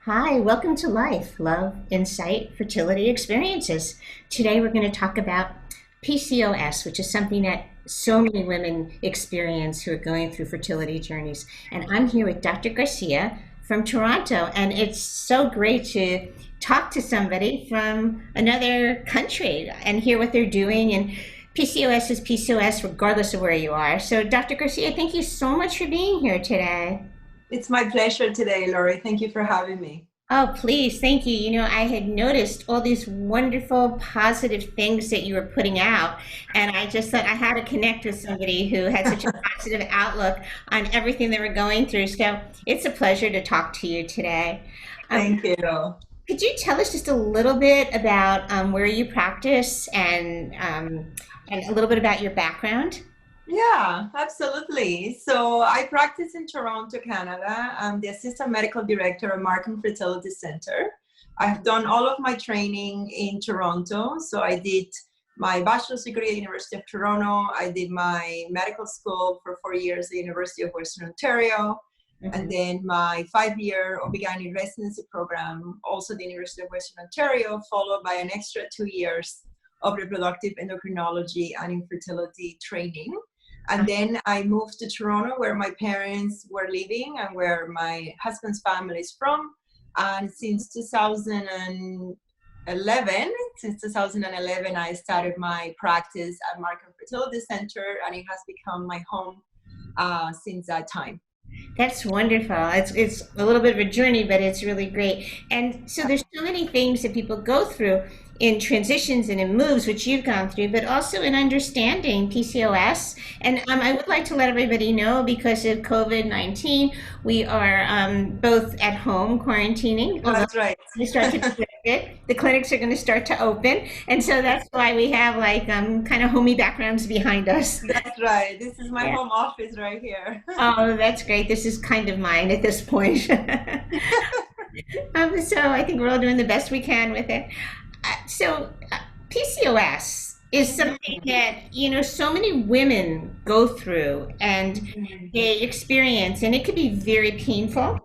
Hi, welcome to Life, Love, Insight, Fertility Experiences. Today we're going to talk about PCOS, which is something that so many women experience who are going through fertility journeys. And I'm here with Dr. Garcia from Toronto, and it's so great to talk to somebody from another country and hear what they're doing. And PCOS is PCOS regardless of where you are. So, Dr. Garcia, thank you so much for being here today. It's my pleasure today, Lori. Thank you for having me. Oh, please, thank you. I had noticed all these wonderful, positive things that you were putting out, and I just thought I had to connect with somebody who had such a positive outlook on everything they were going through. So it's a pleasure to talk to you today. Um, Thank you. could you tell us just a little bit about where you practice and a little bit about your background? Yeah, absolutely. So I practice in Toronto, Canada. I'm the assistant medical director at Markham Fertility Center. I've done all of my training in Toronto. So I did my bachelor's degree at the University of Toronto. I did my medical school for 4 years at the University of Western Ontario. And Mhm. then my 5-year OB/GYN residency program, also at the University of Western Ontario, followed by an extra 2 years of reproductive endocrinology and infertility training. And then I moved to Toronto, where my parents were living and where my husband's family is from. And since 2011, I started my practice at Markham Fertility Center, and it has become my home since that time. That's wonderful. It's a little bit of a journey, but it's really great. And so there's so many things that people go through in transitions and in moves, which you've gone through, but also in understanding PCOS. And I would like to let everybody know because of COVID-19, we are both at home quarantining, although That's right. we start to get it. The clinics are going to start to open. And so that's why we have like kind of homey backgrounds behind us. That's right. This is my Yeah. home office right here. Oh, that's great. This is kind of mine at this point. So I think we're all doing the best we can with it. PCOS is something Mhm. that, so many women go through and Mhm. they experience, and it can be very painful.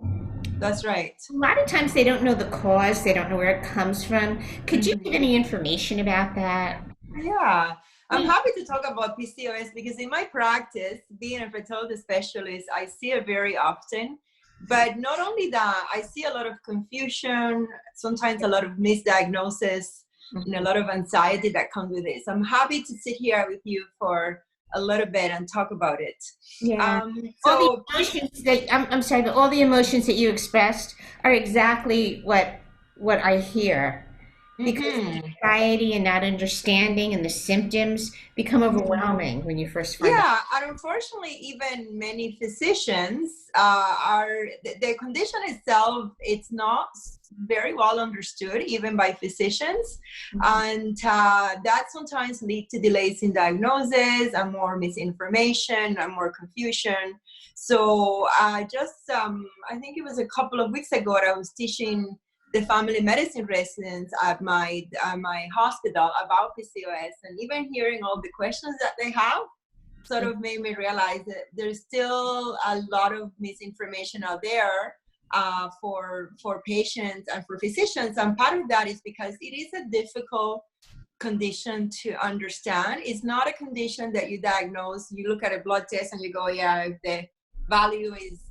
That's right. A lot of times they don't know the cause, they don't know where it comes from. Could you give Mhm. any information about that? Yeah, I'm happy to talk about PCOS because in my practice, being a fertility specialist, I see it very often. But not only that, I see a lot of confusion, sometimes a lot of misdiagnosis, and a Mhm. lot of anxiety that comes with this. I'm happy to sit here with you for a little bit and talk about it. Yeah. All the So, emotions that I'm sorry, but all the emotions that you expressed are exactly what I hear. Because the mhm. anxiety and not understanding and the symptoms become overwhelming when you first find out. Yeah, and unfortunately, even many physicians are the condition itself. It's not very well understood, even by physicians, Mhm. and that sometimes lead to delays in diagnosis and more misinformation and more confusion. So, I think it was a couple of weeks ago, I was teaching the family medicine residents at my hospital about PCOS, and even hearing all the questions that they have sort of made me realize that there's still a lot of misinformation out there for patients and for physicians, and part of that is because it is a difficult condition to understand. It's not a condition that you diagnose, you look at a blood test and you go, yeah, if the value is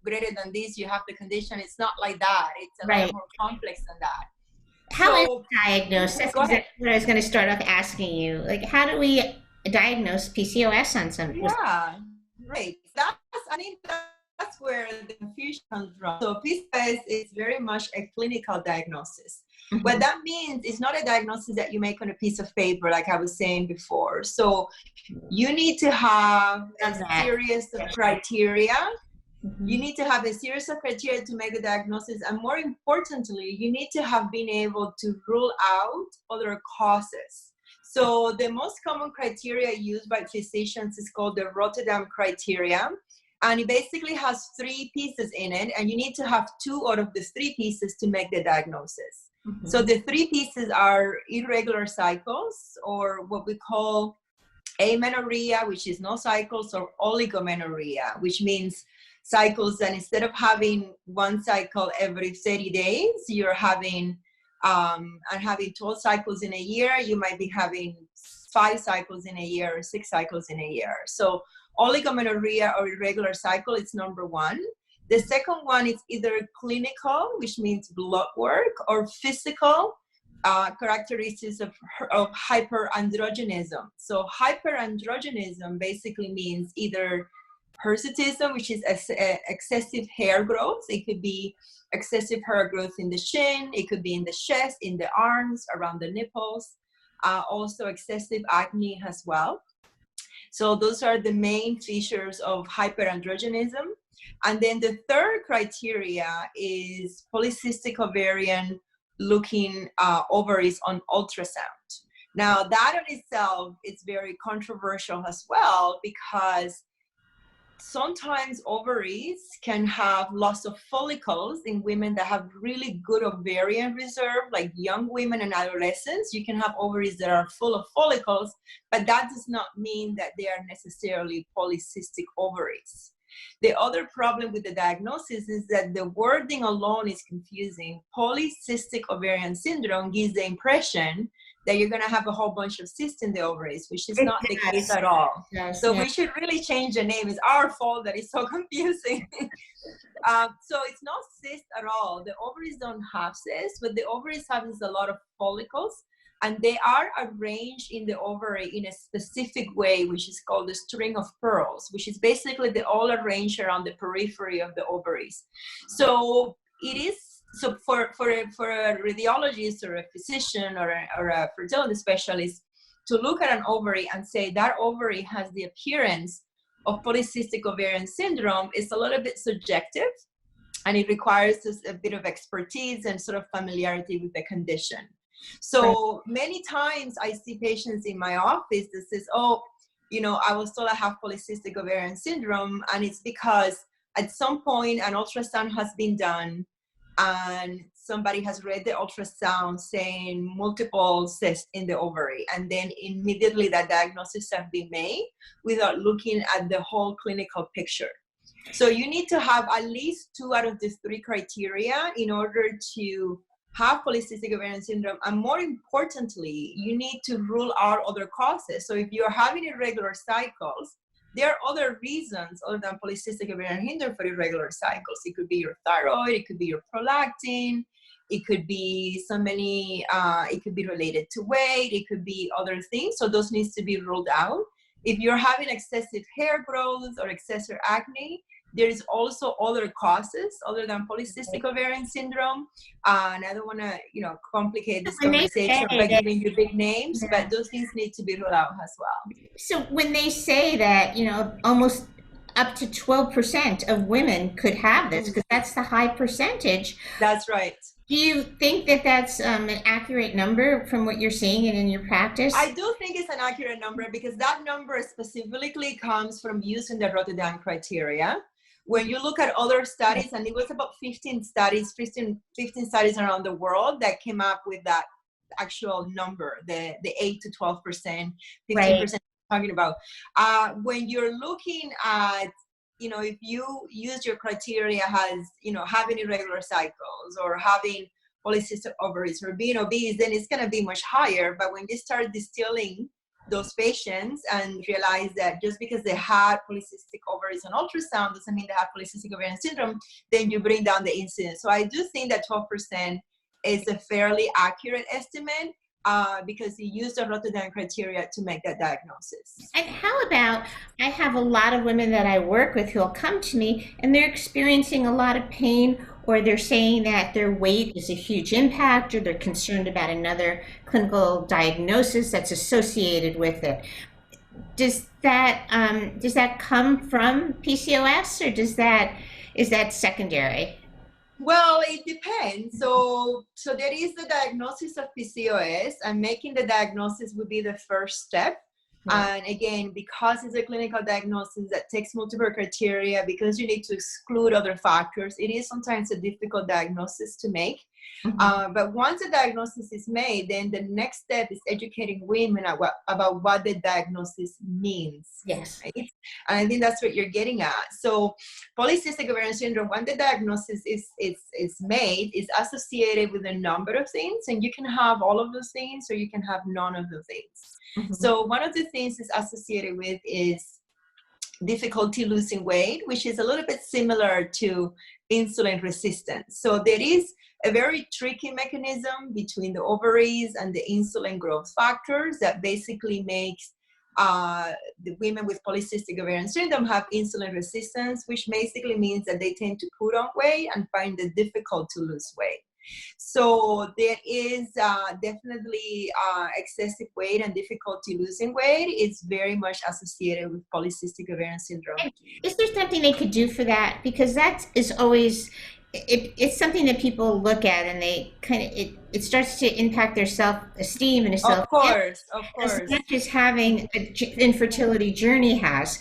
greater than this, you have the condition. It's not like that. It's a lot Right. more complex than that. How is So it diagnosed? That's go ahead. exactly what I was going to start off asking you. Like, how do we diagnose PCOS on some? Yeah, right. That's where the confusion comes from. So PCOS is very much a clinical diagnosis. What Mhm. that means is not a diagnosis that you make on a piece of paper, like I was saying before. So you need to have a Love that. series of Yes. criteria. You Mhm. need to have a series of criteria to make a diagnosis, and more importantly, you need to have been able to rule out other causes. So the most common criteria used by physicians is called the Rotterdam Criteria, and it basically has 3 pieces in it, and you need to have 2 out of the 3 pieces to make the diagnosis. So Mhm. the 3 pieces are irregular cycles, or what we call amenorrhea, which is no cycles, or oligomenorrhea, which means cycles, and instead of having one cycle every 30 days, you're having and having 12 cycles in a year, you might be having 5 cycles in a year or 6 cycles in a year. So oligomenorrhea or irregular cycle is number one. The second one is either clinical, which means blood work, or physical characteristics of hyperandrogenism. So hyperandrogenism basically means either hirsutism, which is excessive hair growth. It could be excessive hair growth in the chin, it could be in the chest, in the arms, around the nipples, also excessive acne as well. So those are the main features of hyperandrogenism. And then the third criteria is polycystic ovarian looking ovaries on ultrasound. Now that in itself is very controversial as well, because sometimes ovaries can have loss of follicles in women that have really good ovarian reserve, like young women and adolescents. You can have ovaries that are full of follicles, but that does not mean that they are necessarily polycystic ovaries. The other problem with the diagnosis is that the wording alone is confusing. Polycystic ovarian syndrome gives the impression that you're going to have a whole bunch of cysts in the ovaries, which is not the case at all. So we should really change the name. It's our fault that it's so confusing. So it's not cyst at all. The ovaries don't have cysts, but the ovaries have a lot of follicles, and they are arranged in the ovary in a specific way, which is called the string of pearls, which is basically they're all arranged around the periphery of the ovaries. So it is, so for a radiologist or a physician or a fertility specialist to look at an ovary and say that ovary has the appearance of polycystic ovarian syndrome is a little bit subjective, and it requires a bit of expertise and sort of familiarity with the condition. So many times I see patients in my office that says, oh, you know, I was told I have polycystic ovarian syndrome, and it's because at some point an ultrasound has been done and somebody has read the ultrasound saying multiple cysts in the ovary, and then immediately that diagnosis has been made without looking at the whole clinical picture. So you need to have at least 2 out of these 3 criteria in order to have polycystic ovarian syndrome, and more importantly, you need to rule out other causes. So if you're having irregular cycles, there are other reasons other than polycystic ovarian syndrome for irregular cycles. It could be your thyroid, it could be your prolactin, it could be it could be related to weight, it could be other things. So those needs to be ruled out. If you're having excessive hair growth or excessive acne, there is also other causes other than polycystic ovarian syndrome. And I don't want to, complicate this conversation by giving you big names, but those things need to be ruled out as well. So when they say that, almost up to 12% of women could have this, because that's the high percentage. That's right. Do you think that that's an accurate number from what you're seeing and in your practice? I do think it's an accurate number, because that number specifically comes from using the Rotterdam Criteria. When you look at other studies, and it was about 15 studies around the world that came up with that actual number, the 8 to 12%, 15% talking about. When you're looking at, if you use your criteria as, having irregular cycles or having polycystic ovaries or being obese, then it's going to be much higher. But when you start distilling those patients and realize that just because they had polycystic ovaries on ultrasound doesn't mean they have polycystic ovarian syndrome, then you bring down the incidence. So I do think that 12% is a fairly accurate estimate, because you use the Rotterdam criteria to make that diagnosis. And how about, I have a lot of women that I work with who'll come to me and they're experiencing a lot of pain, or they're saying that their weight is a huge impact, or they're concerned about another clinical diagnosis that's associated with it. Does that come from PCOS, or is that secondary? Well, it depends. So there is the diagnosis of PCOS, and making the diagnosis would be the first step. And again, because it's a clinical diagnosis that takes multiple criteria, because you need to exclude other factors, it is sometimes a difficult diagnosis to make. But once a diagnosis is made, then the next step is educating women about what the diagnosis means. Yes. Right? And I think that's what you're getting at. So polycystic ovarian syndrome, when the diagnosis is made, is associated with a number of things, and you can have all of those things or you can have none of those things. So one of the things it's associated with is difficulty losing weight, which is a little bit similar to insulin resistance. So there is a very tricky mechanism between the ovaries and the insulin growth factors that basically makes the women with polycystic ovarian syndrome have insulin resistance, which basically means that they tend to put on weight and find it difficult to lose weight. So there is definitely excessive weight and difficulty losing weight is very much associated with polycystic ovarian syndrome. And is there something they could do for that? Because that is always, it's something that people look at and they kind of, it starts to impact their self-esteem and self. Of course. As much as having an infertility journey has.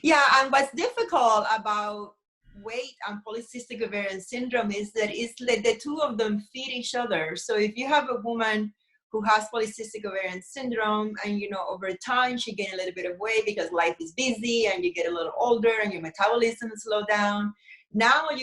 Yeah, and what's difficult about weight and polycystic ovarian syndrome is that it's like the two of them feed each other. So if you have a woman who has polycystic ovarian syndrome and over time she gains a little bit of weight because life is busy and you get a little older and your metabolism slow down, now I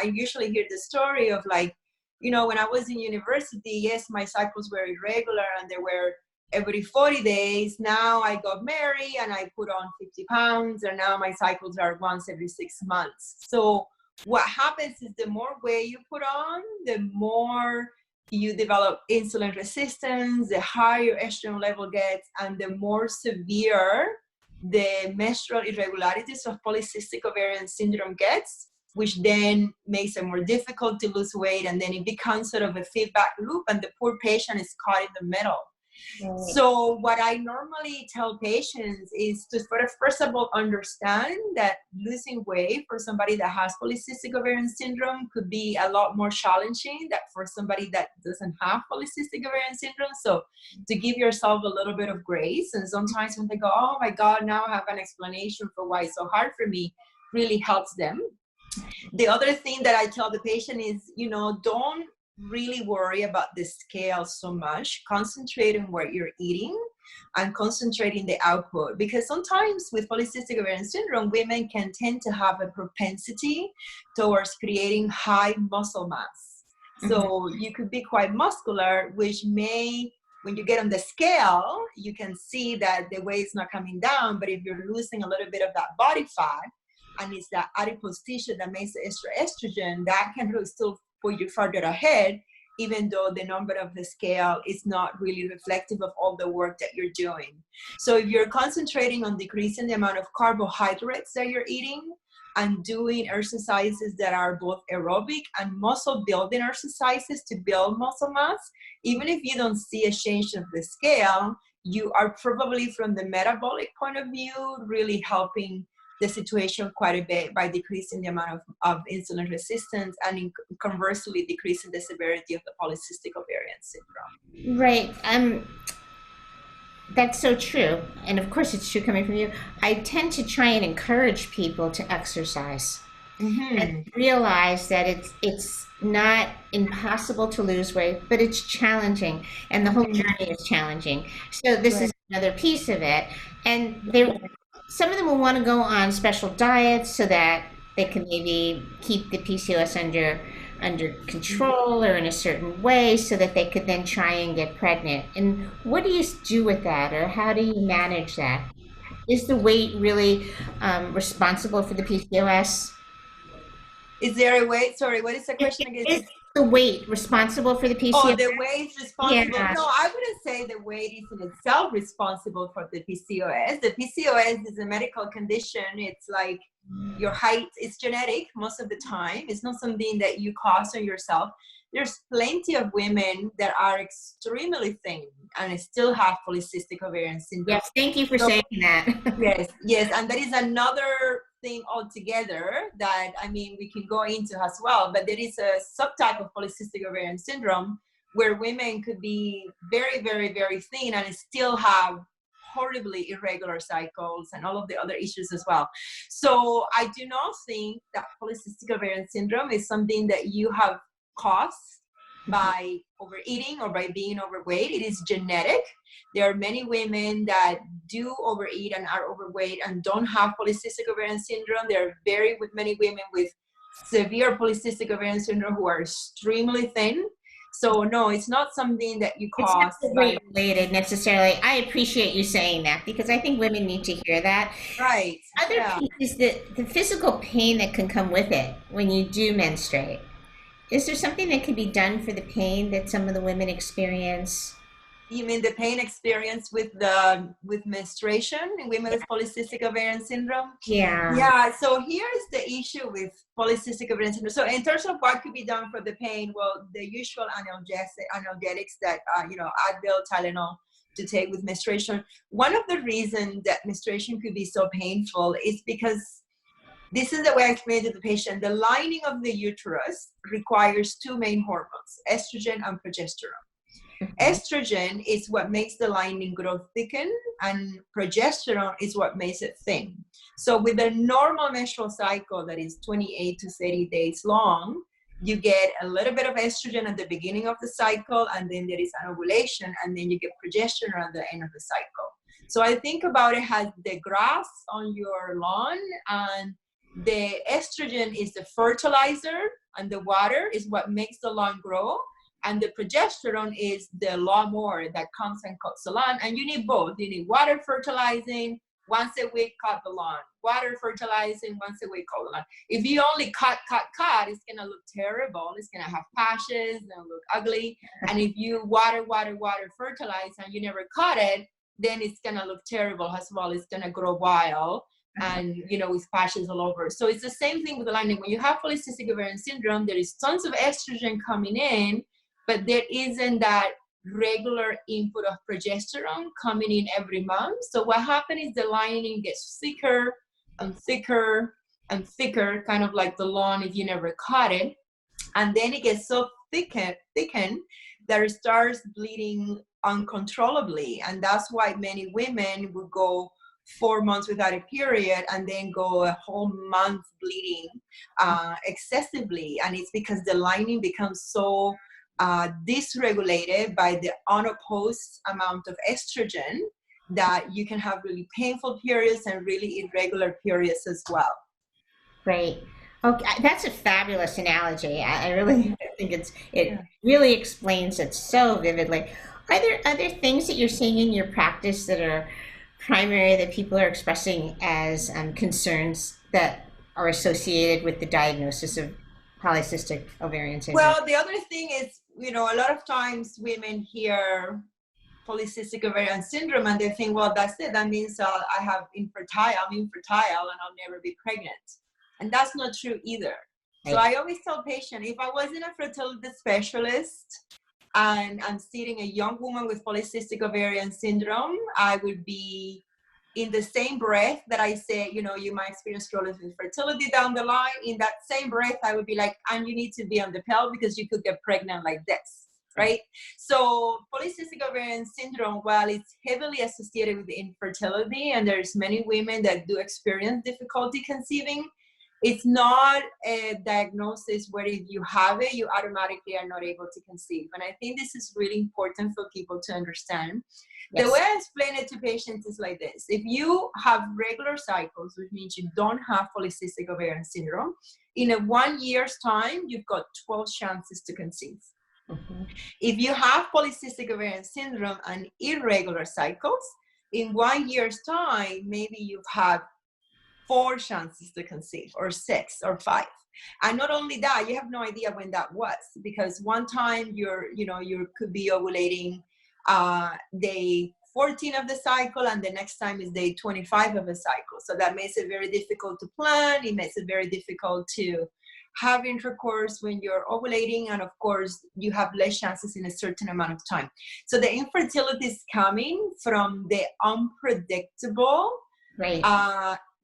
usually hear the story of like, when I was in university, yes, my cycles were irregular and they were every 40 days. Now I got married and I put on 50 pounds, and now my cycles are once every 6 months. So what happens is the more weight you put on, the more you develop insulin resistance, the higher estrogen level gets, and the more severe the menstrual irregularities of polycystic ovarian syndrome gets, which then makes it more difficult to lose weight. And then it becomes sort of a feedback loop and the poor patient is caught in the middle. Right. So what I normally tell patients is to first of all understand that losing weight for somebody that has polycystic ovarian syndrome could be a lot more challenging than for somebody that doesn't have polycystic ovarian syndrome. So to give yourself a little bit of grace, and sometimes when they go, oh my God, now I have an explanation for why it's so hard for me, really helps them. The other thing that I tell the patient is, don't really worry about the scale so much. Concentrate on what you're eating and concentrating the output, because sometimes with polycystic ovarian syndrome, women can tend to have a propensity towards creating high muscle mass. So you could be quite muscular, which may, when you get on the scale, you can see that the weight's not coming down, but if you're losing a little bit of that body fat, and it's that adipose tissue that makes the extra estrogen, that can really still put you further ahead, even though the number of the scale is not really reflective of all the work that you're doing. So if you're concentrating on decreasing the amount of carbohydrates that you're eating and doing exercises that are both aerobic and muscle building exercises to build muscle mass, even if you don't see a change of the scale, you are probably from the metabolic point of view really helping the situation quite a bit by decreasing the amount of insulin resistance and conversely decreasing the severity of the polycystic ovarian syndrome. Right. That's so true. And of course it's true coming from you. I tend to try and encourage people to exercise and realize that it's not impossible to lose weight, but it's challenging, and the whole journey is challenging. So this is another piece of it. And some of them will want to go on special diets so that they can maybe keep the PCOS under control or in a certain way so that they could then try and get pregnant. And what do you do with that, or how do you manage that? Is the weight really responsible for the PCOS? Is there a weight? Sorry, what is the question again? Is the weight responsible for the PCOS? Oh, the weight is responsible. Yeah. No, I wouldn't say the weight is in itself responsible for the PCOS. The PCOS is a medical condition. It's like your height is genetic most of the time. It's not something that you cause on yourself. There's plenty of women that are extremely thin and still have polycystic ovarian syndrome. Yes, thank you for saying that. Yes, and that is another thing altogether that we can go into as well. But there is a subtype of polycystic ovarian syndrome where women could be very, very, very thin and still have horribly irregular cycles and all of the other issues as well. So I do not think that polycystic ovarian syndrome is something that you have caused by overeating or by being overweight. It is genetic. There are many women that do overeat and are overweight and don't have polycystic ovarian syndrome. There are very many women with severe polycystic ovarian syndrome who are extremely thin. So no, it's not something that you cause. It's not weight related necessarily. I appreciate you saying that because I think women need to hear that. Right. Other piece is the physical pain that can come with it when you do menstruate. Is there something that can be done for the pain that some of the women experience? You mean the pain experience with menstruation in women with polycystic ovarian syndrome? Yeah. So here's the issue with polycystic ovarian syndrome. So in terms of what could be done for the pain, well, the usual analgesics that Advil, Tylenol to take with menstruation. One of the reasons that menstruation could be so painful is because this is the way I explain to the patient. The lining of the uterus requires two main hormones, estrogen and progesterone. Estrogen is what makes the lining grow thicken, and progesterone is what makes it thin. So with a normal menstrual cycle that is 28 to 30 days long, you get a little bit of estrogen at the beginning of the cycle, and then there is an ovulation, and then you get progesterone at the end of the cycle. So I think about it as the grass on your lawn, and the estrogen is the fertilizer, and the water is what makes the lawn grow. And the progesterone is the lawnmower that comes and cuts the lawn. And you need both. You need water fertilizing once a week, cut the lawn. Water fertilizing once a week, cut the lawn. If you only cut, it's going to look terrible. It's going to have patches and look ugly. And if you water, fertilize, and you never cut it, then it's going to look terrible as well. It's going to grow wild and, with patches all over. So it's the same thing with the lining. When you have polycystic ovarian syndrome, there is tons of estrogen coming in, but there isn't that regular input of progesterone coming in every month. So what happens is the lining gets thicker and thicker and thicker, kind of like the lawn if you never cut it. And then it gets so thickened that it starts bleeding uncontrollably. And that's why many women will go 4 months without a period and then go a whole month bleeding excessively. And it's because the lining becomes so dysregulated by the unopposed amount of estrogen that you can have really painful periods and really irregular periods as well. Great. Okay, that's a fabulous analogy. I really think it really explains it so vividly. Are there other things that you're seeing in your practice that are primary that people are expressing as concerns that are associated with the diagnosis of polycystic ovarian syndrome? Well, the other thing is, a lot of times women hear polycystic ovarian syndrome and they think, well, that's it. That means I'm infertile and I'll never be pregnant. And that's not true either. Right. So I always tell patients, if I wasn't a fertility specialist and I'm seeing a young woman with polycystic ovarian syndrome, I would be in the same breath that I say, you might experience problems with fertility down the line. In that same breath, I would be like, and you need to be on the pill because you could get pregnant like this, right? So polycystic ovarian syndrome, while it's heavily associated with infertility, and there's many women that do experience difficulty conceiving, it's not a diagnosis where if you have it, you automatically are not able to conceive. And I think this is really important for people to understand. Yes. The way I explain it to patients is like this. If you have regular cycles, which means you don't have polycystic ovarian syndrome, in a 1 year's time, you've got 12 chances to conceive. Mm-hmm. If you have polycystic ovarian syndrome and irregular cycles, in 1 year's time, maybe you've had 4 chances to conceive, or 6 or 5. And not only that, you have no idea when that was, because one time you could be ovulating day 14 of the cycle, and the next time is day 25 of the cycle. So that makes it very difficult to plan. It makes it very difficult to have intercourse when you're ovulating, and of course you have less chances in a certain amount of time. So the infertility is coming from the unpredictable,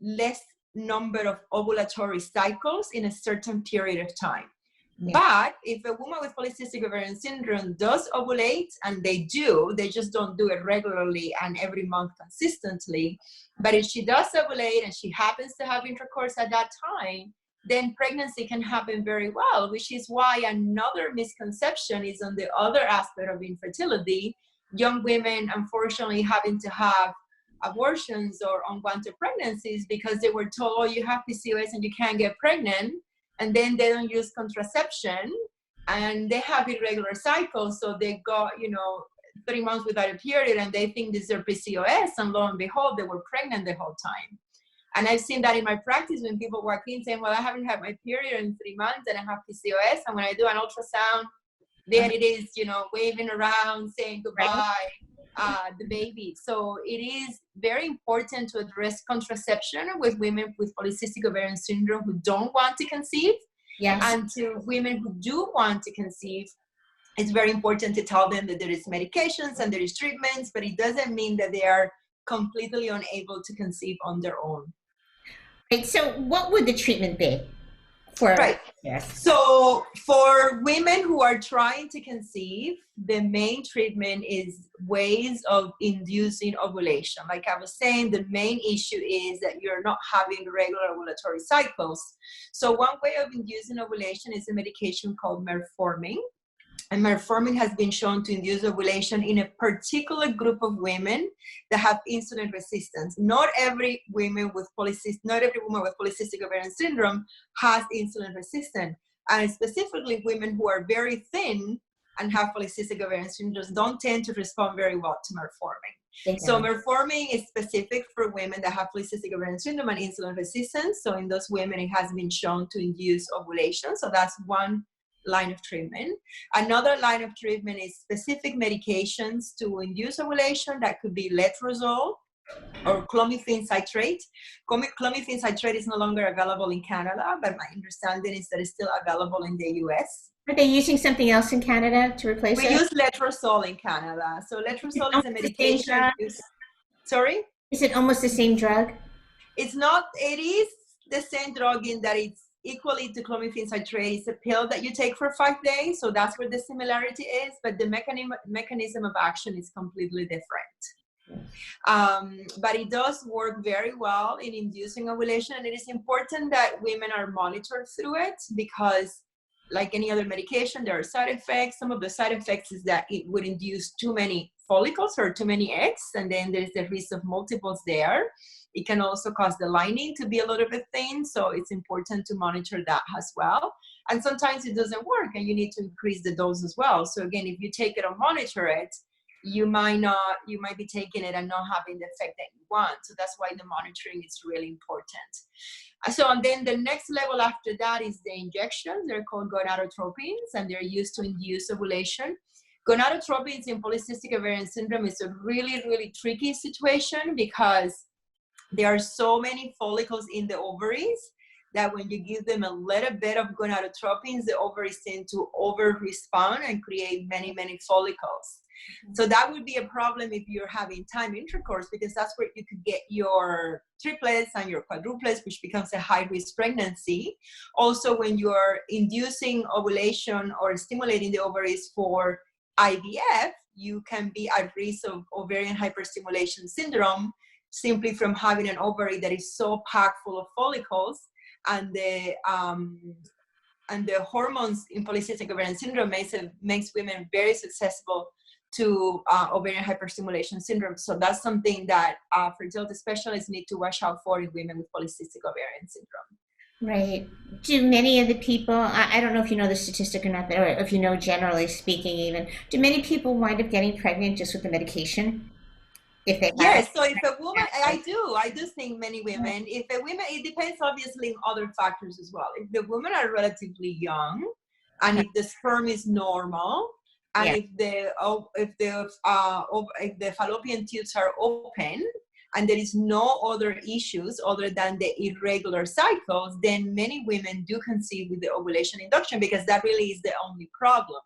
less number of ovulatory cycles in a certain period of time. Yeah. But if a woman with polycystic ovarian syndrome does ovulate, and they do, they just don't do it regularly and every month consistently. But if she does ovulate and she happens to have intercourse at that time, then pregnancy can happen very well, which is why another misconception is on the other aspect of infertility. Young women, unfortunately, having to have abortions or unwanted pregnancies because they were told, oh, you have PCOS and you can't get pregnant. And then they don't use contraception and they have irregular cycles. So they got, 3 months without a period and they think this is their PCOS. And lo and behold, they were pregnant the whole time. And I've seen that in my practice when people walk in saying, well, I haven't had my period in 3 months and I have PCOS. And when I do an ultrasound, there it is, waving around, saying goodbye, the baby. So it is very important to address contraception with women with polycystic ovarian syndrome who don't want to conceive. Yes. And to women who do want to conceive, it's very important to tell them that there is medications and there is treatments, but it doesn't mean that they are completely unable to conceive on their own. Right. So what would the treatment be? Right. Yes. So for women who are trying to conceive, the main treatment is ways of inducing ovulation. Like I was saying, the main issue is that you're not having regular ovulatory cycles. So one way of inducing ovulation is a medication called metformin. And metformin has been shown to induce ovulation in a particular group of women that have insulin resistance. Not every woman with polycystic ovarian syndrome has insulin resistance. And specifically women who are very thin and have polycystic ovarian syndrome don't tend to respond very well to metformin. So metformin is specific for women that have polycystic ovarian syndrome and insulin resistance. So in those women, it has been shown to induce ovulation. So that's one line of treatment. Another line of treatment is specific medications to induce ovulation. That could be letrozole or clomiphene citrate. Clomiphene citrate is no longer available in Canada, but my understanding is that it's still available in the US. Are they using something else in Canada to replace it? We use letrozole in Canada. So letrozole is a medication. Sorry? Is it almost the same drug? It's not. It is the same drug in that it's equally to clomiphene citrate. It's a pill that you take for 5 days. So that's where the similarity is. But the mechanism of action is completely different. But it does work very well in inducing ovulation. And it is important that women are monitored through it because like any other medication, there are side effects. Some of the side effects is that it would induce too many follicles or too many eggs. And then there's the risk of multiples there. It can also cause the lining to be a little bit thin. So it's important to monitor that as well. And sometimes it doesn't work and you need to increase the dose as well. So again, if you take it or monitor it, you might be taking it and not having the effect that you want. So that's why the monitoring is really important. So and then the next level after that is the injections. They're called gonadotropins and they're used to induce ovulation. Gonadotropins in polycystic ovarian syndrome is a really, really tricky situation because there are so many follicles in the ovaries that when you give them a little bit of gonadotropins, the ovaries tend to over-respond and create many, many follicles. So that would be a problem if you're having time intercourse because that's where you could get your triplets and your quadruplets, which becomes a high-risk pregnancy. Also, when you're inducing ovulation or stimulating the ovaries for IVF, you can be at risk of ovarian hyperstimulation syndrome simply from having an ovary that is so packed full of follicles, and the hormones in polycystic ovarian syndrome makes women very susceptible to ovarian hyperstimulation syndrome. So that's something that fertility specialists need to watch out for in women with polycystic ovarian syndrome. Right. Do many of the people, I don't know if you know the statistic or not, or if you know generally speaking even, do many people wind up getting pregnant just with the medication? If they yes, so if a woman, I do think many women, if a woman, it depends obviously on other factors as well. If the women are relatively young and if the sperm is normal, and if the fallopian tubes are open and there is no other issues other than the irregular cycles, then many women do conceive with the ovulation induction because that really is the only problem.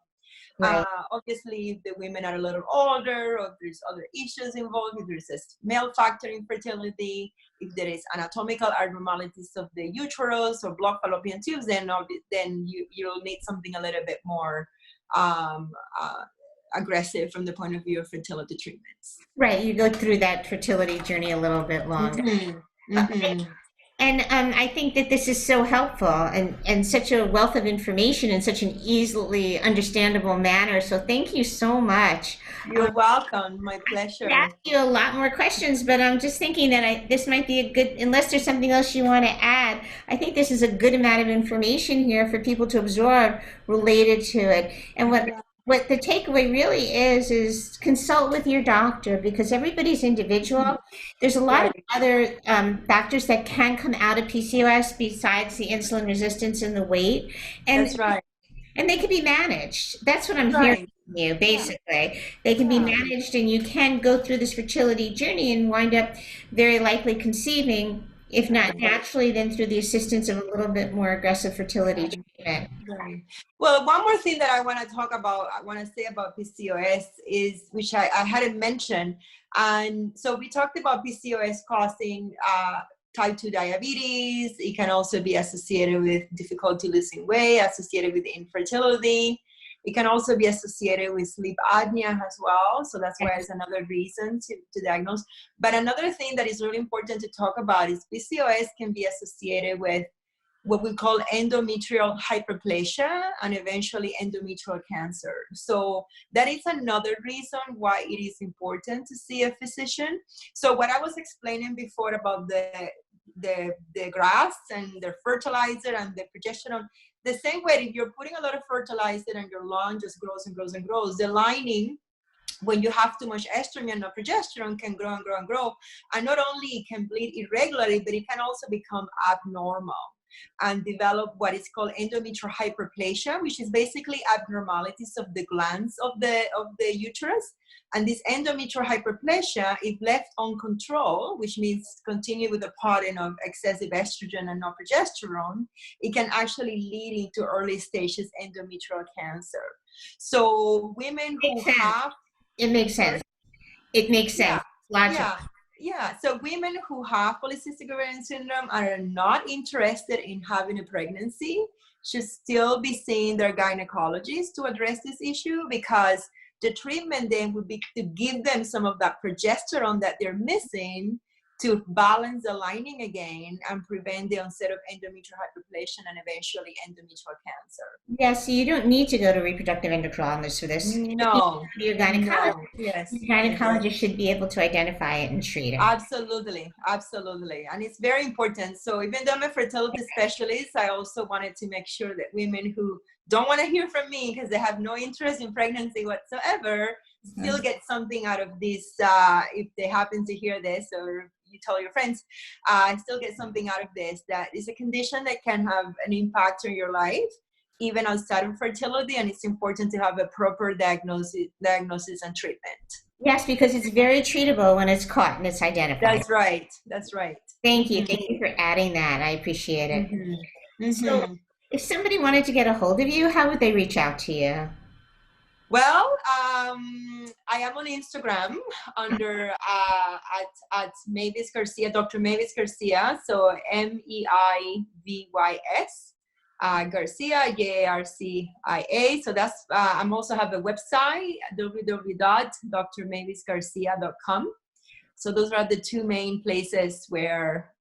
Right. Obviously, if the women are a little older, or if there's other issues involved, if there's a male factor infertility, if there is anatomical abnormalities of the uterus or blocked fallopian tubes, then you'll need something a little bit more aggressive from the point of view of fertility treatments. Right. You go through that fertility journey a little bit longer. And I think that this is so helpful and such a wealth of information in such an easily understandable manner. So thank you so much. You're welcome. My pleasure. I ask you a lot more questions, but I'm just thinking that this might be a good, unless there's something else you want to add, I think this is a good amount of information here for people to absorb related to it. And what the takeaway really is consult with your doctor, because everybody's individual. There's a lot of other factors that can come out of PCOS besides the insulin resistance and the weight. And, that's right. And they can be managed. That's what I'm hearing from you, basically. They can be managed, and you can go through this fertility journey and wind up very likely conceiving, if not naturally, then through the assistance of a little bit more aggressive fertility treatment. Right. Well, one more thing that I want to say about PCOS is, which I hadn't mentioned. And so we talked about PCOS causing type 2 diabetes. It can also be associated with difficulty losing weight, associated with infertility. It can also be associated with sleep apnea as well. So that's why it's another reason to diagnose. But another thing that is really important to talk about is PCOS can be associated with what we call endometrial hyperplasia and eventually endometrial cancer. So that is another reason why it is important to see a physician. So what I was explaining before about the grass and the fertilizer and the progesterone, the same way, if you're putting a lot of fertilizer and your lawn just grows and grows and grows, the lining, when you have too much estrogen or progesterone, can grow and grow and grow. And not only it can bleed irregularly, but it can also become abnormal and develop what is called endometrial hyperplasia, which is basically abnormalities of the glands of the uterus. And this endometrial hyperplasia, if left uncontrolled, which means continue with the pattern of excessive estrogen and no progesterone, it can actually lead into early stages endometrial cancer. So women who have... It makes sense. It makes sense. Logical. Yeah, so women who have polycystic ovarian syndrome are not interested in having a pregnancy should still be seeing their gynecologist to address this issue, because the treatment then would be to give them some of that progesterone that they're missing to balance the lining again and prevent the onset of endometrial hyperplasia and eventually endometrial cancer. Yeah, so you don't need to go to reproductive endocrinologist for this. No. Your gynecologist. No. Yes. Your gynecologist should be able to identify it and treat it. Absolutely. And it's very important. So even though I'm a fertility specialist, I also wanted to make sure that women who don't want to hear from me because they have no interest in pregnancy whatsoever still get something out of this. If they happen to hear this, or you tell your friends, still get something out of this. That is a condition that can have an impact on your life, even outside of fertility, and it's important to have a proper diagnosis and treatment. Yes, because it's very treatable when it's caught and it's identified. That's right. Thank you. Thank you for adding that. I appreciate it. So if somebody wanted to get a hold of you, how would they reach out to you? Well, I am on Instagram under at Meivys Garcia, Dr. Meivys Garcia. So Meivys Garcia, Garcia. So that's I'm also have a website, www.drmeivysgarcia.com. So those are the two main places where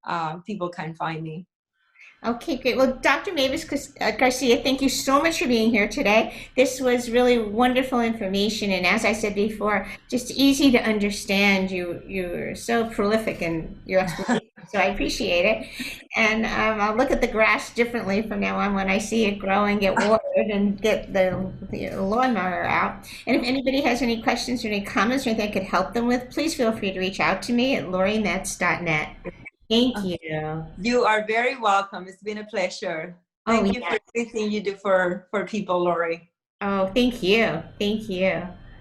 people can find me. Okay, great. Well, Dr. Meivys Garcia, thank you so much for being here today. This was really wonderful information, and as I said before, just easy to understand. You're so prolific in your explanation, so I appreciate it. And I'll look at the grass differently from now on when I see it grow and get watered and get the lawnmower out. And if anybody has any questions or any comments or anything I could help them with, please feel free to reach out to me at lorimetz.net. Thank you. You are very welcome. It's been a pleasure. Thank you for everything you do for people, Lori. Oh, thank you. Thank you.